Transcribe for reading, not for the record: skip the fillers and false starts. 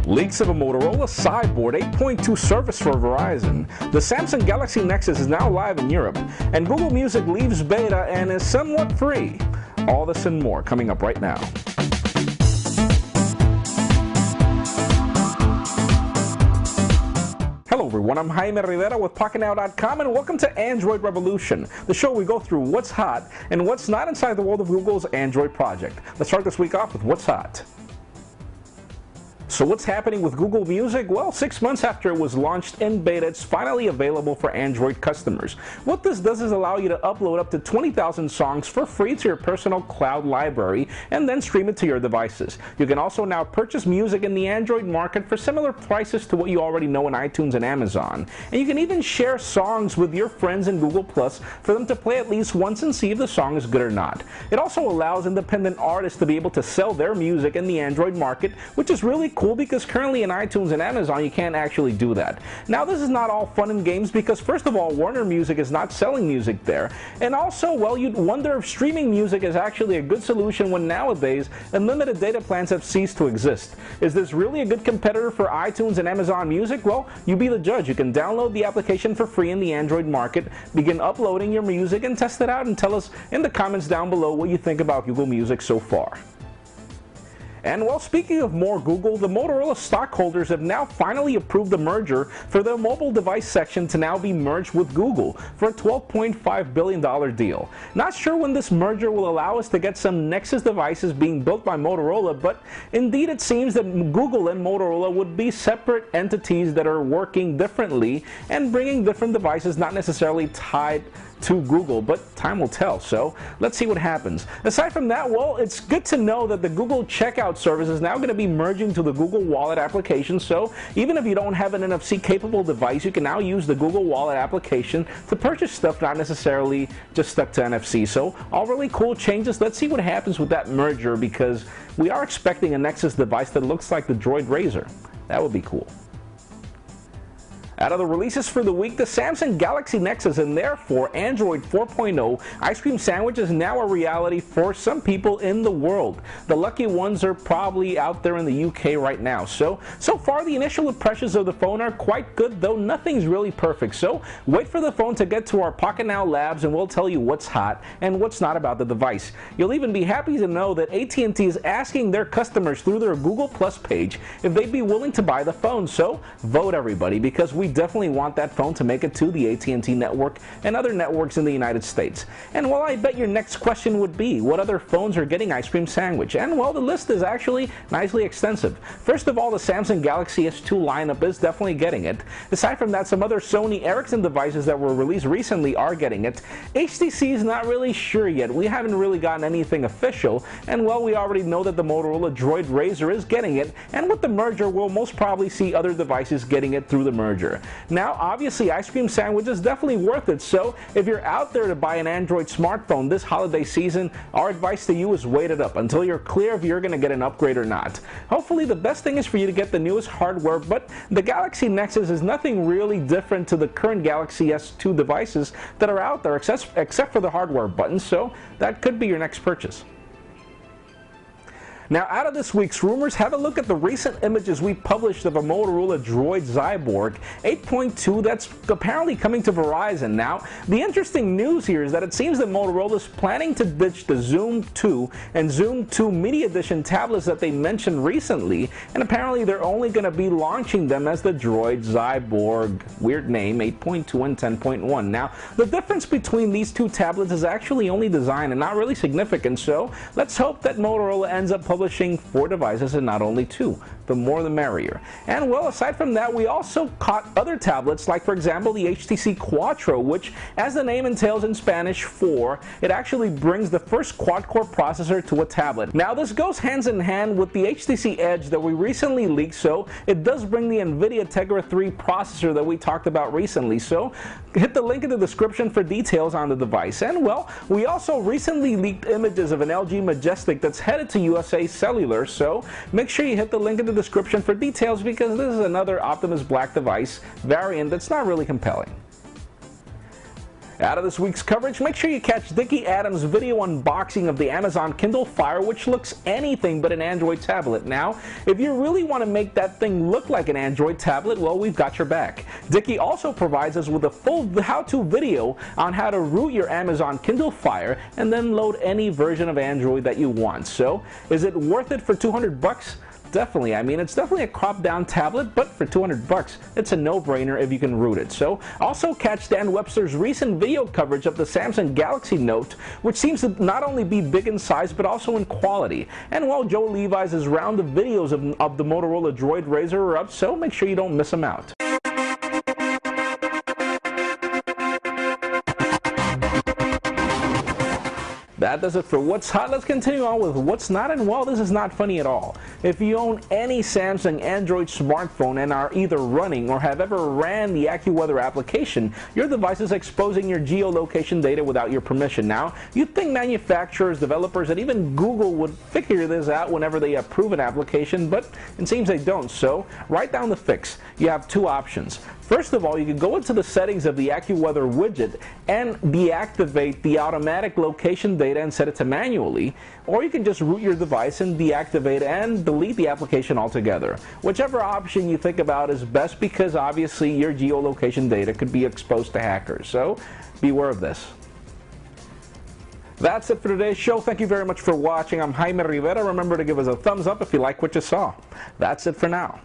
Leaks of a Motorola Cyborg 8.2 service for Verizon. The Samsung Galaxy Nexus is now live in Europe, and Google Music leaves beta and is somewhat free. All this and more coming up right now. Hello everyone, I'm Jaime Rivera with PocketNow.com and welcome to Android Revolution, the show where we go through what's hot and what's not inside the world of Google's Android project. Let's start this week off with what's hot. So what's happening with Google Music? Well, 6 months after it was launched in beta, it's finally available for Android customers. What this does is allow you to upload up to 20,000 songs for free to your personal cloud library and then stream it to your devices. You can also now purchase music in the Android market for similar prices to what you already know in iTunes and Amazon. And you can even share songs with your friends in Google Plus for them to play at least once and see if the song is good or not. It also allows independent artists to be able to sell their music in the Android market, which is really cool because currently in iTunes and Amazon you can't actually do that. Now this is not all fun and games because first of all, Warner Music is not selling music there, and also, well, you'd wonder if streaming music is actually a good solution when nowadays unlimited data plans have ceased to exist. Is this really a good competitor for iTunes and Amazon Music? Well, you be the judge. You can download the application for free in the Android market, begin uploading your music and test it out, and tell us in the comments down below what you think about Google Music so far. And well, speaking of more Google, the Motorola stockholders have now finally approved the merger for their mobile device section to now be merged with Google for a $12.5 billion deal. Not sure when this merger will allow us to get some Nexus devices being built by Motorola, but indeed it seems that Google and Motorola would be separate entities that are working differently and bringing different devices, not necessarily tied to Google, but time will tell, so let's see what happens. Aside from that, well, it's good to know that the Google Checkout service is now going to be merging to the Google Wallet application, so even if you don't have an NFC capable device, you can now use the Google Wallet application to purchase stuff not necessarily just stuck to NFC. So all really cool changes. Let's see what happens with that merger because we are expecting a Nexus device that looks like the Droid Razr. That would be cool. Out of the releases for the week, the Samsung Galaxy Nexus and therefore Android 4.0 ice cream sandwich is now a reality for some people in the world. The lucky ones are probably out there in the UK right now. So far the initial impressions of the phone are quite good, though nothing's really perfect. So wait for the phone to get to our PocketNow labs and we'll tell you what's hot and what's not about the device. You'll even be happy to know that AT&T is asking their customers through their Google Plus page if they'd be willing to buy the phone. So vote everybody, because we definitely want that phone to make it to the AT&T network and other networks in the United States. And well, I bet your next question would be, what other phones are getting ice cream sandwich? And well, the list is actually nicely extensive. First of all, the Samsung Galaxy S2 lineup is definitely getting it. Aside from that, some other Sony Ericsson devices that were released recently are getting it. HTC is not really sure yet. We haven't really gotten anything official, and well, we already know that the Motorola Droid Razr is getting it, and with the merger, we'll most probably see other devices getting it through the merger. Now, obviously, ice cream sandwich is definitely worth it, so if you're out there to buy an Android smartphone this holiday season, our advice to you is wait it up until you're clear if you're going to get an upgrade or not. Hopefully, the best thing is for you to get the newest hardware, but the Galaxy Nexus is nothing really different to the current Galaxy S2 devices that are out there, except for the hardware button, so that could be your next purchase. Now, out of this week's rumors, have a look at the recent images we published of a Motorola Droid Cyborg 8.2 that's apparently coming to Verizon. Now, the interesting news here is that it seems that Motorola is planning to ditch the Zoom 2 and Zoom 2 Mini Edition tablets that they mentioned recently, and apparently they're only going to be launching them as the Droid Cyborg, weird name, 8.2 and 10.1. Now, the difference between these two tablets is actually only design and not really significant, so let's hope that Motorola ends up publishing 4 devices and not only 2. The more the merrier. And well, aside from that, we also caught other tablets, like for example the HTC Quattro, which, as the name entails in Spanish, 4, it actually brings the first quad-core processor to a tablet. Now, this goes hands in hand with the HTC Edge that we recently leaked, so it does bring the NVIDIA Tegra 3 processor that we talked about recently. So hit the link in the description for details on the device. And well, we also recently leaked images of an LG Majestic that's headed to USA Cellular, so make sure you hit the link in the description for details because this is another Optimus Black device variant that's not really compelling. Out of this week's coverage, make sure you catch Dickie Adams' video unboxing of the Amazon Kindle Fire, which looks anything but an Android tablet. Now, if you really want to make that thing look like an Android tablet, well, we've got your back. Dickie also provides us with a full how-to video on how to root your Amazon Kindle Fire and then load any version of Android that you want. So, is it worth it for $200? Definitely. I mean, it's definitely a cropped down tablet, but for $200, it's a no-brainer if you can root it. So, also catch Dan Webster's recent video coverage of the Samsung Galaxy Note, which seems to not only be big in size, but also in quality. And while Joe Levi's round of videos of the Motorola Droid Razr are up, so make sure you don't miss them out. That does it for What's Hot. Let's continue on with What's Not, and well, this is not funny at all. If you own any Samsung Android smartphone and are either running or have ever ran the AccuWeather application, your device is exposing your geolocation data without your permission. Now, you'd think manufacturers, developers, and even Google would figure this out whenever they approve an application, but it seems they don't. So, write down the fix. You have two options. First of all, you can go into the settings of the AccuWeather widget and deactivate the automatic location data and set it to manually, or you can just root your device and deactivate and delete the application altogether. Whichever option you think about is best, because obviously your geolocation data could be exposed to hackers, so beware of this. That's it for today's show. Thank you very much for watching. I'm Jaime Rivera. Remember to give us a thumbs up if you like what you saw. That's it for now.